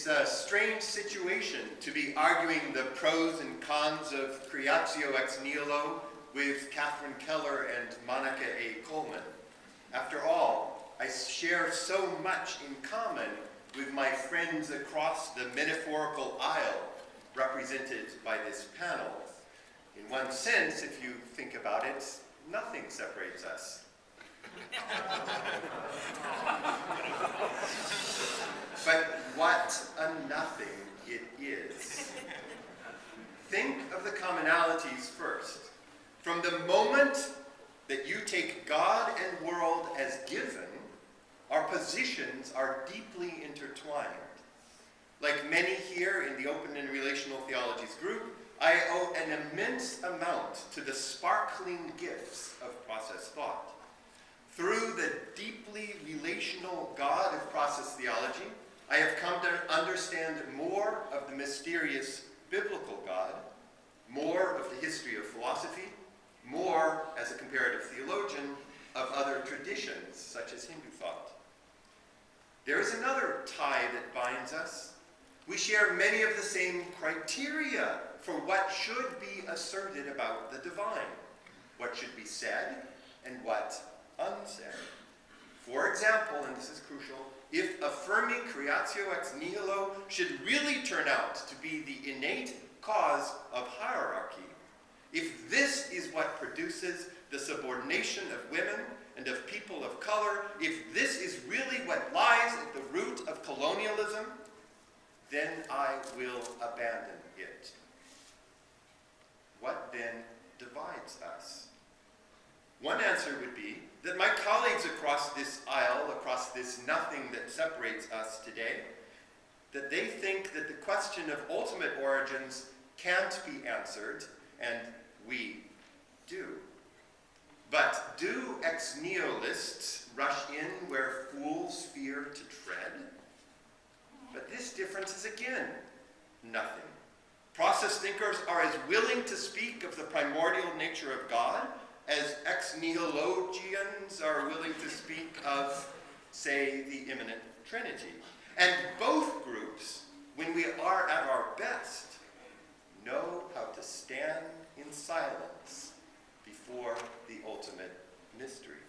It's a strange situation to be arguing the pros and cons of Creatio ex Nihilo with Catherine Keller and Monica A. Coleman. After all, I share so much in common with my friends across the metaphorical aisle represented by this panel. In one sense, if you think about it, nothing separates us. But what a nothing it is. Think of the commonalities first. From the moment that you take God and world as given, our positions are deeply intertwined. Like many here in the Open and Relational Theologies group, I owe an immense amount to the sparkling gifts of process thought. Through the deeply relational God of process theology, I have come to understand more of the mysterious biblical God, more of the history of philosophy, more, as a comparative theologian, of other traditions, such as Hindu thought. There is another tie that binds us. We share many of the same criteria for what should be asserted about the divine, what should be said, and what unsaid. For example, and this is crucial, if affirming Creatio ex Nihilo should really turn out to be the innate cause of hierarchy, if this is what produces the subordination of women and of people of color, if this is really what lies at the root of colonialism, then I will abandon it. What then divides us? One answer would be that my colleagues across this aisle, across this nothing that separates us today, that they think that the question of ultimate origins can't be answered, and we do. But do ex-nihilists rush in where fools fear to tread? But this difference is again nothing. Process thinkers are as willing to speak of the primordial nature of God as ex-nihilologians are willing to speak of, say, the immanent Trinity. And both groups, when we are at our best, know how to stand in silence before the ultimate mystery.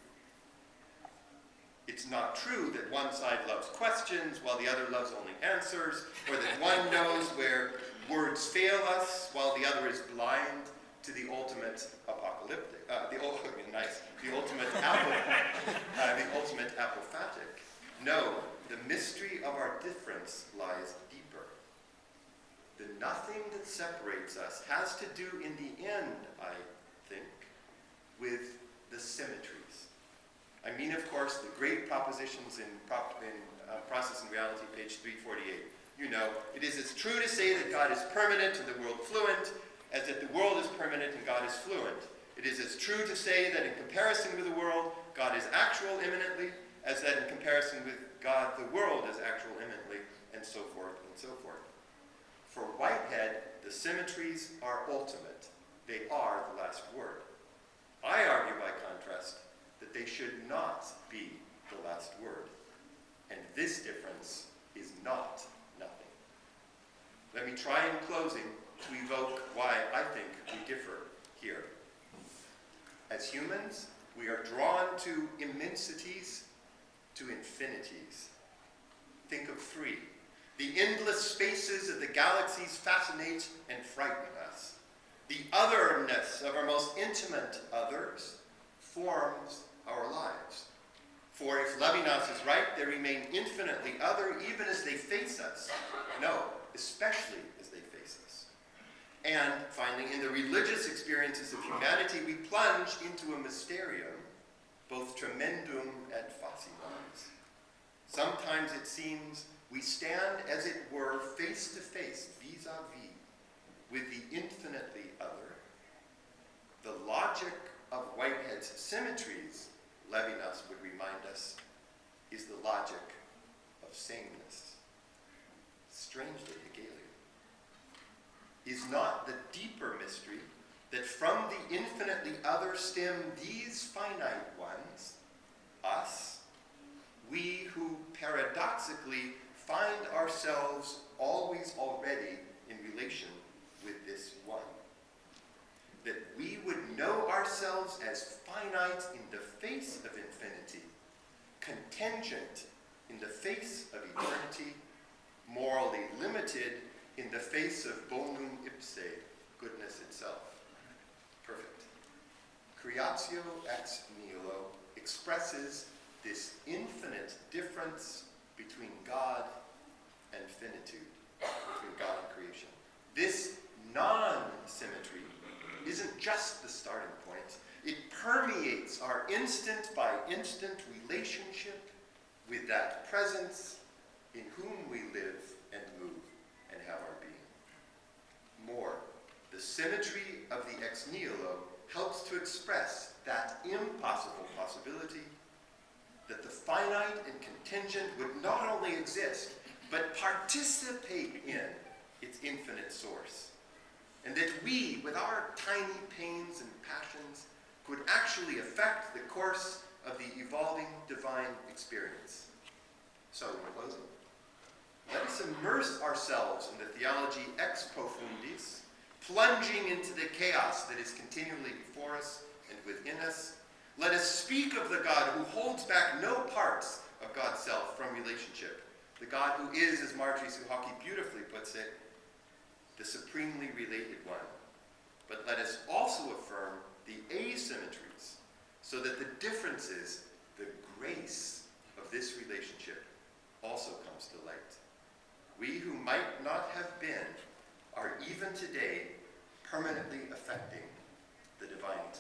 It's not true that one side loves questions while the other loves only answers, or that one knows where words fail us while the other is blind to the ultimate apocalyptic, the ultimate apophatic. No, the mystery of our difference lies deeper. The nothing that separates us has to do in the end, I think, with the symmetries. I mean, of course, the great propositions in Process and Reality, page 348. You know, it is as true to say that God is permanent and the world fluent as that the world is permanent and God is fluent. It is as true to say that in comparison with the world, God is actual immanently, as that in comparison with God, the world is actual immanently, and so forth and so forth. For Whitehead, the symmetries are ultimate. They are the last word. I argue, by contrast, that they should not be the last word. And this difference is not nothing. Let me try in closing to evoke why I think we differ here. As humans, we are drawn to immensities, to infinities. Think of three. The endless spaces of the galaxies fascinate and frighten us. The otherness of our most intimate others forms our lives. For if Levinas is right, they remain infinitely other even as they face us. No, especially as they face us. And finally, in the religious experiences of humanity, we plunge into a mysterium, both tremendum et fascinans. Sometimes it seems we stand, as it were, face to face, vis-a-vis, with the infinitely other. The logic of Whitehead's symmetries, Levinas would remind us, is the logic of sameness. Strangely Hegelian. Is not the deeper mystery that from the infinitely other stem these finite ones, us, we who paradoxically find ourselves always already in relation with this one. That we would know ourselves as finite in the face of infinity, contingent in the face of eternity, morally limited in the face of bonum ipse, goodness itself. Perfect. Creatio ex nihilo expresses this infinite difference between God and finitude, between God and creation. This non-symmetry isn't just the starting point. It permeates our instant by instant relationship with that presence in whom we live and move and have our being. More, the symmetry of the ex nihilo helps to express that impossible possibility that the finite and contingent would not only exist, but participate in its infinite source. And that we, with our tiny pains and passions, could actually affect the course of the evolving divine experience. So, in closing, let us immerse ourselves in the theology ex profundis, plunging into the chaos that is continually before us and within us. Let us speak of the God who holds back no parts of God's self from relationship. The God who is, as Marjorie Suhaki beautifully puts it, the supremely related one. But let us also affirm the asymmetries, so that the differences, the grace of this relationship also comes to light. We who might not have been are even today permanently affecting the divine